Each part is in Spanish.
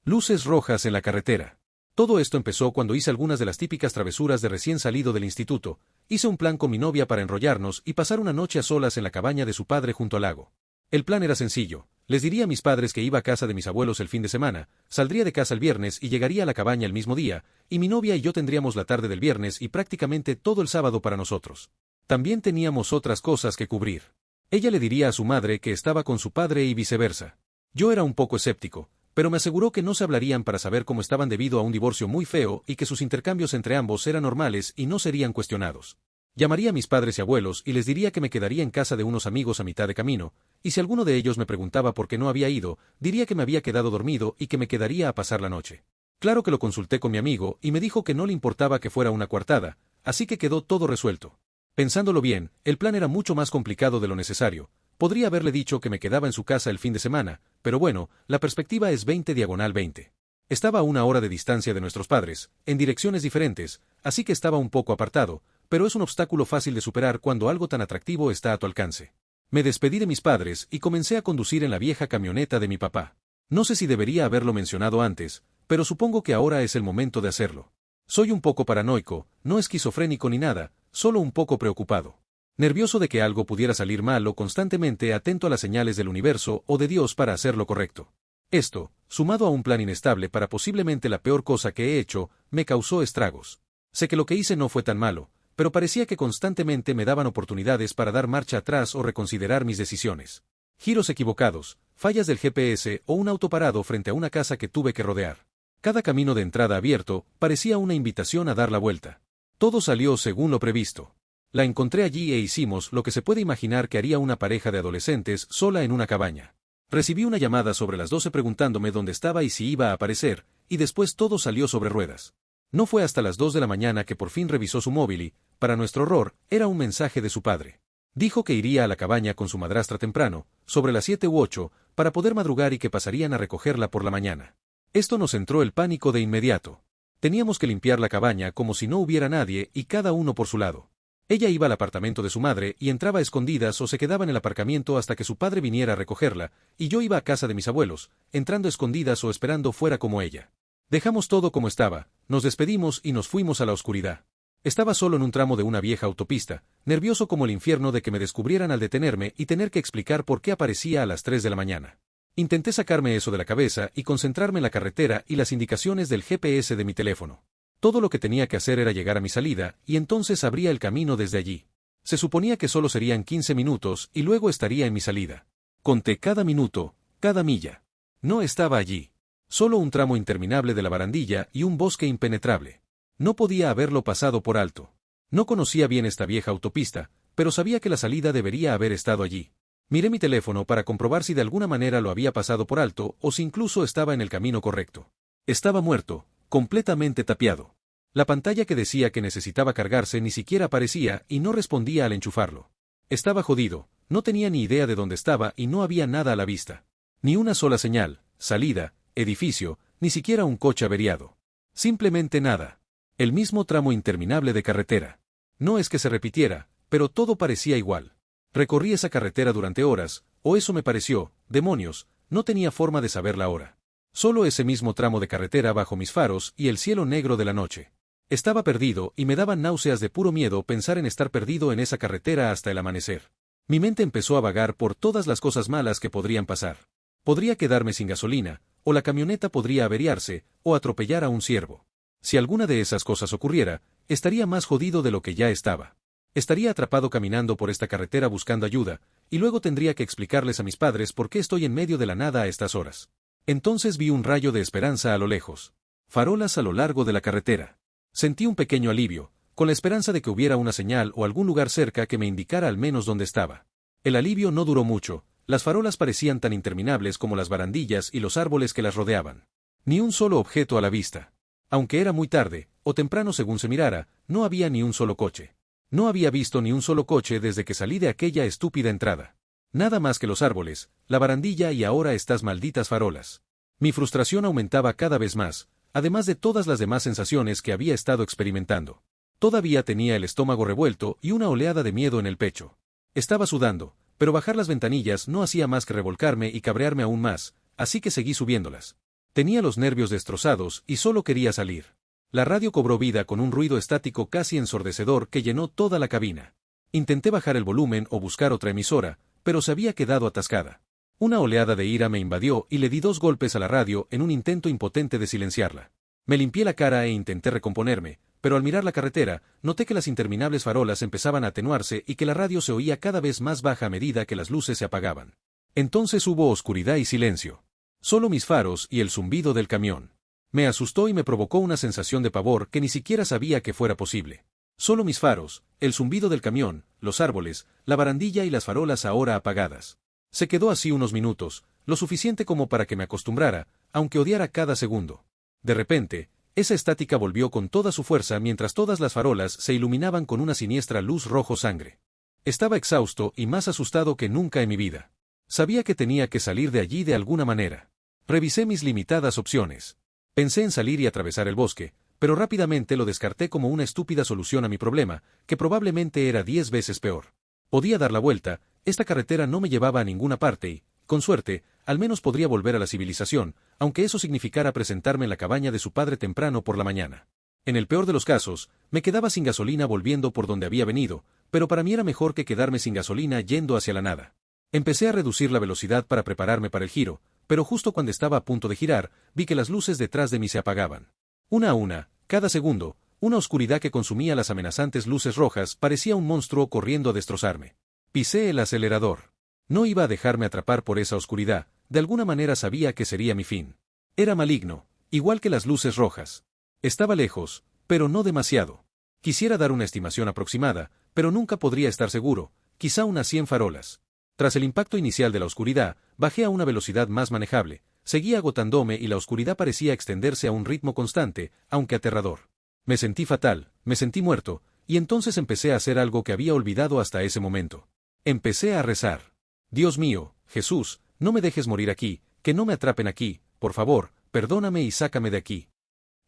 Luces rojas en la carretera. Todo esto empezó cuando hice algunas de las típicas travesuras de recién salido del instituto. Hice un plan con mi novia para enrollarnos y pasar una noche a solas en la cabaña de su padre junto al lago. El plan era sencillo. Les diría a mis padres que iba a casa de mis abuelos el fin de semana, saldría de casa el viernes y llegaría a la cabaña el mismo día, y mi novia y yo tendríamos la tarde del viernes y prácticamente todo el sábado para nosotros. También teníamos otras cosas que cubrir. Ella le diría a su madre que estaba con su padre y viceversa. Yo era un poco escéptico, pero me aseguró que no se hablarían para saber cómo estaban debido a un divorcio muy feo y que sus intercambios entre ambos eran normales y no serían cuestionados. Llamaría a mis padres y abuelos y les diría que me quedaría en casa de unos amigos a mitad de camino, y si alguno de ellos me preguntaba por qué no había ido, diría que me había quedado dormido y que me quedaría a pasar la noche. Claro que lo consulté con mi amigo y me dijo que no le importaba que fuera una coartada, así que quedó todo resuelto. Pensándolo bien, el plan era mucho más complicado de lo necesario. Podría haberle dicho que me quedaba en su casa el fin de semana, pero bueno, la perspectiva es 20/20. Estaba a 1 hora de distancia de nuestros padres, en direcciones diferentes, así que estaba un poco apartado, pero es un obstáculo fácil de superar cuando algo tan atractivo está a tu alcance. Me despedí de mis padres y comencé a conducir en la vieja camioneta de mi papá. No sé si debería haberlo mencionado antes, pero supongo que ahora es el momento de hacerlo. Soy un poco paranoico, no esquizofrénico ni nada, solo un poco preocupado. Nervioso de que algo pudiera salir mal o constantemente atento a las señales del universo o de Dios para hacer lo correcto. Esto, sumado a un plan inestable para posiblemente la peor cosa que he hecho, me causó estragos. Sé que lo que hice no fue tan malo, pero parecía que constantemente me daban oportunidades para dar marcha atrás o reconsiderar mis decisiones. Giros equivocados, fallas del GPS o un auto parado frente a una casa que tuve que rodear. Cada camino de entrada abierto parecía una invitación a dar la vuelta. Todo salió según lo previsto. La encontré allí e hicimos lo que se puede imaginar que haría una pareja de adolescentes sola en una cabaña. Recibí una llamada sobre las 12 preguntándome dónde estaba y si iba a aparecer, y después todo salió sobre ruedas. No fue hasta las 2 de la mañana que por fin revisó su móvil y, para nuestro horror, era un mensaje de su padre. Dijo que iría a la cabaña con su madrastra temprano, sobre las 7 u 8, para poder madrugar y que pasarían a recogerla por la mañana. Esto nos entró el pánico de inmediato. Teníamos que limpiar la cabaña como si no hubiera nadie y cada uno por su lado. Ella iba al apartamento de su madre y entraba a escondidas o se quedaba en el aparcamiento hasta que su padre viniera a recogerla, y yo iba a casa de mis abuelos, entrando a escondidas o esperando fuera como ella. Dejamos todo como estaba, nos despedimos y nos fuimos a la oscuridad. Estaba solo en un tramo de una vieja autopista, nervioso como el infierno de que me descubrieran al detenerme y tener que explicar por qué aparecía a las 3 de la mañana. Intenté sacarme eso de la cabeza y concentrarme en la carretera y las indicaciones del GPS de mi teléfono. Todo lo que tenía que hacer era llegar a mi salida, y entonces abría el camino desde allí. Se suponía que solo serían 15 minutos y luego estaría en mi salida. Conté cada minuto, cada milla. No estaba allí. Solo un tramo interminable de la barandilla y un bosque impenetrable. No podía haberlo pasado por alto. No conocía bien esta vieja autopista, pero sabía que la salida debería haber estado allí. Miré mi teléfono para comprobar si de alguna manera lo había pasado por alto o si incluso estaba en el camino correcto. Estaba muerto, completamente tapiado. La pantalla que decía que necesitaba cargarse ni siquiera aparecía y no respondía al enchufarlo. Estaba jodido, no tenía ni idea de dónde estaba y no había nada a la vista. Ni una sola señal, salida, edificio, ni siquiera un coche averiado. Simplemente nada. El mismo tramo interminable de carretera. No es que se repitiera, pero todo parecía igual. Recorrí esa carretera durante horas, o eso me pareció, demonios, no tenía forma de saber la hora. Solo ese mismo tramo de carretera bajo mis faros y el cielo negro de la noche. Estaba perdido y me daban náuseas de puro miedo pensar en estar perdido en esa carretera hasta el amanecer. Mi mente empezó a vagar por todas las cosas malas que podrían pasar. Podría quedarme sin gasolina, o la camioneta podría averiarse, o atropellar a un ciervo. Si alguna de esas cosas ocurriera, estaría más jodido de lo que ya estaba. Estaría atrapado caminando por esta carretera buscando ayuda, y luego tendría que explicarles a mis padres por qué estoy en medio de la nada a estas horas. Entonces vi un rayo de esperanza a lo lejos. Farolas a lo largo de la carretera. Sentí un pequeño alivio, con la esperanza de que hubiera una señal o algún lugar cerca que me indicara al menos dónde estaba. El alivio no duró mucho, las farolas parecían tan interminables como las barandillas y los árboles que las rodeaban. Ni un solo objeto a la vista. Aunque era muy tarde, o temprano según se mirara, no había ni un solo coche. No había visto ni un solo coche desde que salí de aquella estúpida entrada. Nada más que los árboles, la barandilla y ahora estas malditas farolas. Mi frustración aumentaba cada vez más, además de todas las demás sensaciones que había estado experimentando. Todavía tenía el estómago revuelto y una oleada de miedo en el pecho. Estaba sudando, pero bajar las ventanillas no hacía más que revolcarme y cabrearme aún más, así que seguí subiéndolas. Tenía los nervios destrozados y solo quería salir. La radio cobró vida con un ruido estático casi ensordecedor que llenó toda la cabina. Intenté bajar el volumen o buscar otra emisora, pero se había quedado atascada. Una oleada de ira me invadió y le di 2 golpes a la radio en un intento impotente de silenciarla. Me limpié la cara e intenté recomponerme, pero al mirar la carretera, noté que las interminables farolas empezaban a atenuarse y que la radio se oía cada vez más baja a medida que las luces se apagaban. Entonces hubo oscuridad y silencio. Solo mis faros y el zumbido del camión. Me asustó y me provocó una sensación de pavor que ni siquiera sabía que fuera posible. Solo mis faros, el zumbido del camión, los árboles, la barandilla y las farolas ahora apagadas. Se quedó así unos minutos, lo suficiente como para que me acostumbrara, aunque odiara cada segundo. De repente, esa estática volvió con toda su fuerza mientras todas las farolas se iluminaban con una siniestra luz rojo sangre. Estaba exhausto y más asustado que nunca en mi vida. Sabía que tenía que salir de allí de alguna manera. Revisé mis limitadas opciones. Pensé en salir y atravesar el bosque, pero rápidamente lo descarté como una estúpida solución a mi problema, que probablemente era 10 veces peor. Podía dar la vuelta, esta carretera no me llevaba a ninguna parte y, con suerte, al menos podría volver a la civilización, aunque eso significara presentarme en la cabaña de su padre temprano por la mañana. En el peor de los casos, me quedaba sin gasolina volviendo por donde había venido, pero para mí era mejor que quedarme sin gasolina yendo hacia la nada. Empecé a reducir la velocidad para prepararme para el giro, pero justo cuando estaba a punto de girar, vi que las luces detrás de mí se apagaban. Una a una, cada segundo, una oscuridad que consumía las amenazantes luces rojas parecía un monstruo corriendo a destrozarme. Pisé el acelerador. No iba a dejarme atrapar por esa oscuridad, de alguna manera sabía que sería mi fin. Era maligno, igual que las luces rojas. Estaba lejos, pero no demasiado. Quisiera dar una estimación aproximada, pero nunca podría estar seguro, quizá unas 100 farolas. Tras el impacto inicial de la oscuridad, bajé a una velocidad más manejable, seguía agotándome y la oscuridad parecía extenderse a un ritmo constante, aunque aterrador. Me sentí fatal, me sentí muerto, y entonces empecé a hacer algo que había olvidado hasta ese momento. Empecé a rezar. Dios mío, Jesús, no me dejes morir aquí, que no me atrapen aquí, por favor, perdóname y sácame de aquí.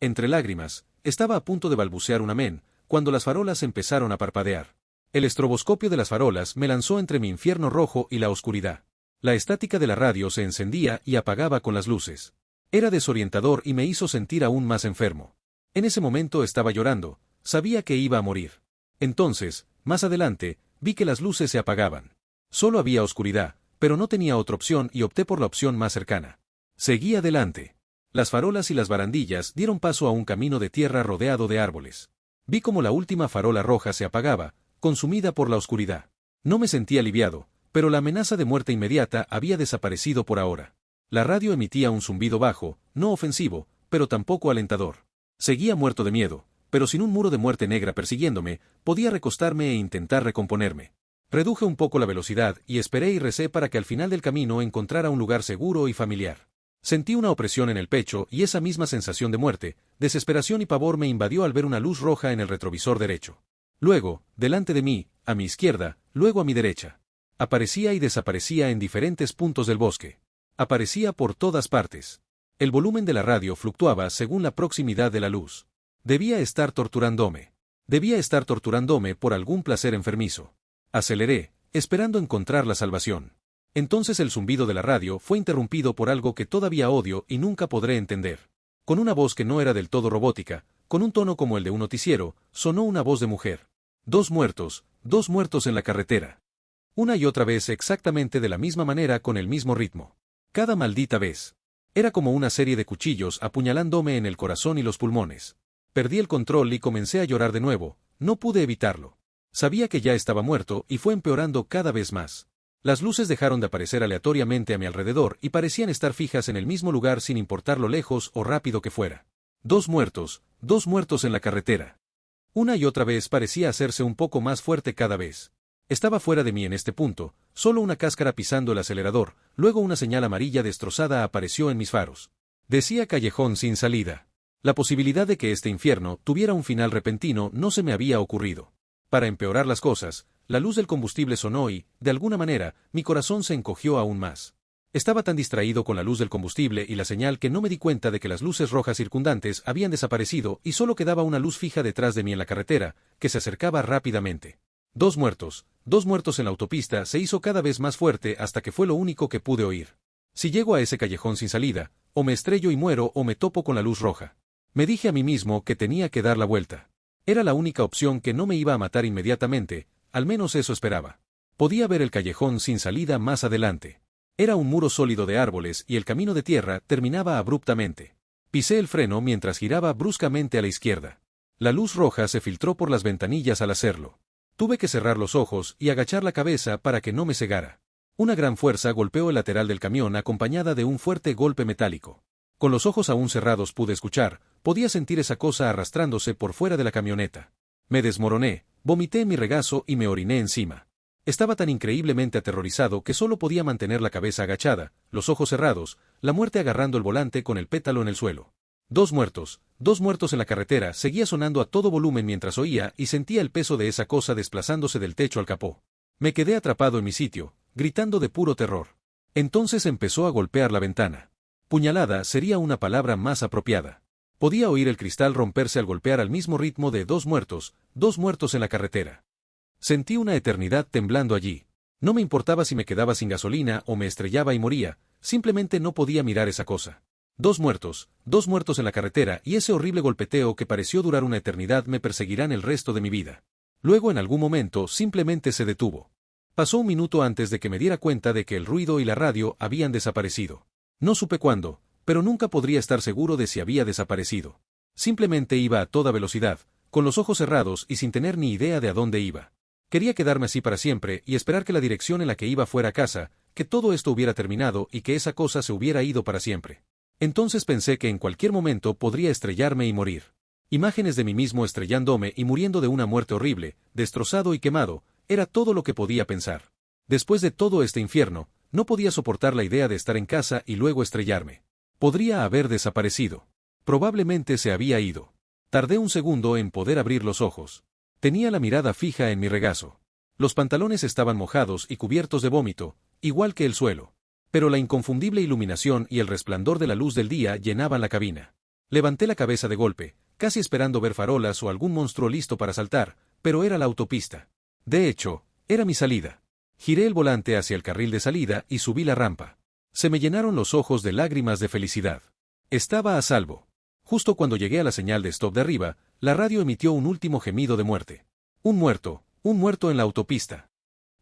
Entre lágrimas, estaba a punto de balbucear un amén, cuando las farolas empezaron a parpadear. El estroboscopio de las farolas me lanzó entre mi infierno rojo y la oscuridad. La estática de la radio se encendía y apagaba con las luces. Era desorientador y me hizo sentir aún más enfermo. En ese momento estaba llorando, sabía que iba a morir. Entonces, más adelante, vi que las luces se apagaban. Solo había oscuridad, pero no tenía otra opción y opté por la opción más cercana. Seguí adelante. Las farolas y las barandillas dieron paso a un camino de tierra rodeado de árboles. Vi como la última farola roja se apagaba, consumida por la oscuridad. No me sentí aliviado, pero la amenaza de muerte inmediata había desaparecido por ahora. La radio emitía un zumbido bajo, no ofensivo, pero tampoco alentador. Seguía muerto de miedo, pero sin un muro de muerte negra persiguiéndome, podía recostarme e intentar recomponerme. Reduje un poco la velocidad y esperé y recé para que al final del camino encontrara un lugar seguro y familiar. Sentí una opresión en el pecho y esa misma sensación de muerte, desesperación y pavor me invadió al ver una luz roja en el retrovisor derecho. Luego, delante de mí, a mi izquierda, luego a mi derecha. Aparecía y desaparecía en diferentes puntos del bosque. Aparecía por todas partes. El volumen de la radio fluctuaba según la proximidad de la luz. Debía estar torturándome. Debía estar torturándome por algún placer enfermizo. Aceleré, esperando encontrar la salvación. Entonces el zumbido de la radio fue interrumpido por algo que todavía odio y nunca podré entender. Con una voz que no era del todo robótica, con un tono como el de un noticiero, sonó una voz de mujer. 2 muertos en la carretera. Una y otra vez exactamente de la misma manera con el mismo ritmo. Cada maldita vez. Era como una serie de cuchillos apuñalándome en el corazón y los pulmones. Perdí el control y comencé a llorar de nuevo, no pude evitarlo. Sabía que ya estaba muerto y fue empeorando cada vez más. Las luces dejaron de aparecer aleatoriamente a mi alrededor y parecían estar fijas en el mismo lugar sin importar lo lejos o rápido que fuera. 2 muertos en la carretera. Una y otra vez parecía hacerse un poco más fuerte cada vez. Estaba fuera de mí en este punto, solo una cáscara pisando el acelerador, luego una señal amarilla destrozada apareció en mis faros. Decía callejón sin salida. La posibilidad de que este infierno tuviera un final repentino no se me había ocurrido. Para empeorar las cosas, la luz del combustible sonó y, de alguna manera, mi corazón se encogió aún más. Estaba tan distraído con la luz del combustible y la señal que no me di cuenta de que las luces rojas circundantes habían desaparecido y solo quedaba una luz fija detrás de mí en la carretera, que se acercaba rápidamente. 2 muertos en la autopista se hizo cada vez más fuerte hasta que fue lo único que pude oír. Si llego a ese callejón sin salida, O me estrello y muero o me topo con la luz roja. Me dije a mí mismo que tenía que dar la vuelta. Era la única opción que no me iba a matar inmediatamente, al menos eso esperaba. Podía ver el callejón sin salida más adelante. Era un muro sólido de árboles y el camino de tierra terminaba abruptamente. Pisé el freno mientras giraba bruscamente a la izquierda. La luz roja se filtró por las ventanillas al hacerlo. Tuve que cerrar los ojos y agachar la cabeza para que no me cegara. Una gran fuerza golpeó el lateral del camión acompañada de un fuerte golpe metálico. Con los ojos aún cerrados pude escuchar, podía sentir esa cosa arrastrándose por fuera de la camioneta. Me desmoroné, vomité en mi regazo y me oriné encima. Estaba tan increíblemente aterrorizado que solo podía mantener la cabeza agachada, los ojos cerrados, la muerte agarrando el volante con el pétalo en el suelo. 2 muertos en la carretera, seguía sonando a todo volumen mientras oía y sentía el peso de esa cosa desplazándose del techo al capó. Me quedé atrapado en mi sitio, gritando de puro terror. Entonces empezó a golpear la ventana. Puñalada sería una palabra más apropiada. Podía oír el cristal romperse al golpear al mismo ritmo de 2 muertos en la carretera. Sentí una eternidad temblando allí. No me importaba si me quedaba sin gasolina o me estrellaba y moría, simplemente no podía mirar esa cosa. 2 muertos en la carretera y ese horrible golpeteo que pareció durar una eternidad me perseguirán el resto de mi vida. Luego en algún momento simplemente se detuvo. Pasó un minuto antes de que me diera cuenta de que el ruido y la radio habían desaparecido. No supe cuándo, pero nunca podría estar seguro de si había desaparecido. Simplemente iba a toda velocidad, con los ojos cerrados y sin tener ni idea de a dónde iba. Quería quedarme así para siempre y esperar que la dirección en la que iba fuera a casa, que todo esto hubiera terminado y que esa cosa se hubiera ido para siempre. Entonces pensé que en cualquier momento podría estrellarme y morir. Imágenes de mí mismo estrellándome y muriendo de una muerte horrible, destrozado y quemado, era todo lo que podía pensar. Después de todo este infierno, no podía soportar la idea de estar en casa y luego estrellarme. Podría haber desaparecido. Probablemente se había ido. Tardé un segundo en poder abrir los ojos. Tenía la mirada fija en mi regazo. Los pantalones estaban mojados y cubiertos de vómito, igual que el suelo. Pero la inconfundible iluminación y el resplandor de la luz del día llenaban la cabina. Levanté la cabeza de golpe, casi esperando ver farolas o algún monstruo listo para saltar, pero era la autopista. De hecho, era mi salida. Giré el volante hacia el carril de salida y subí la rampa. Se me llenaron los ojos de lágrimas de felicidad. Estaba a salvo. Justo cuando llegué a la señal de stop de arriba, la radio emitió un último gemido de muerte. Un muerto en la autopista.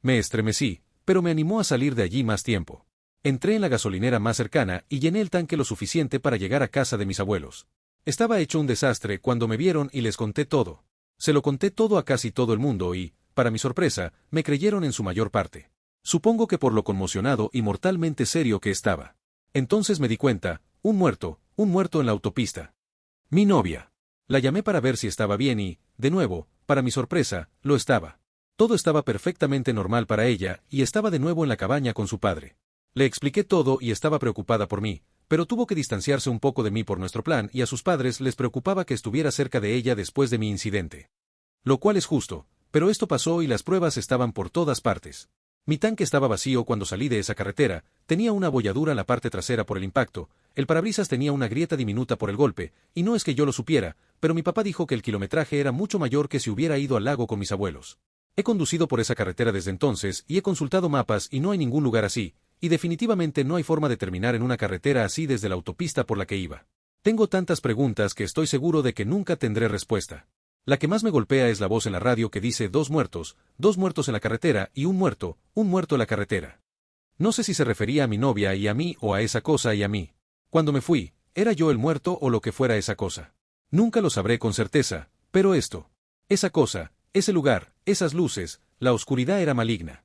Me estremecí, pero me animó a salir de allí más tiempo. Entré en la gasolinera más cercana y llené el tanque lo suficiente para llegar a casa de mis abuelos. Estaba hecho un desastre cuando me vieron y les conté todo. Se lo conté todo a casi todo el mundo y, para mi sorpresa, me creyeron en su mayor parte. Supongo que por lo conmocionado y mortalmente serio que estaba. Entonces me di cuenta, un muerto en la autopista. Mi novia. La llamé para ver si estaba bien y, de nuevo, para mi sorpresa, lo estaba. Todo estaba perfectamente normal para ella y estaba de nuevo en la cabaña con su padre. Le expliqué todo y estaba preocupada por mí, pero tuvo que distanciarse un poco de mí por nuestro plan y a sus padres les preocupaba que estuviera cerca de ella después de mi incidente. Lo cual es justo, pero esto pasó y las pruebas estaban por todas partes. Mi tanque estaba vacío cuando salí de esa carretera, tenía una abolladura en la parte trasera por el impacto, el parabrisas tenía una grieta diminuta por el golpe, y no es que yo lo supiera, pero mi papá dijo que el kilometraje era mucho mayor que si hubiera ido al lago con mis abuelos. He conducido por esa carretera desde entonces y he consultado mapas y no hay ningún lugar así, y definitivamente no hay forma de terminar en una carretera así desde la autopista por la que iba. Tengo tantas preguntas que estoy seguro de que nunca tendré respuesta. La que más me golpea es la voz en la radio que dice 2 muertos en la carretera y un muerto en la carretera. No sé si se refería a mi novia y a mí o a esa cosa y a mí. Cuando me fui, ¿era yo el muerto o lo que fuera esa cosa? Nunca lo sabré con certeza, pero esa cosa, ese lugar, esas luces, la oscuridad era maligna.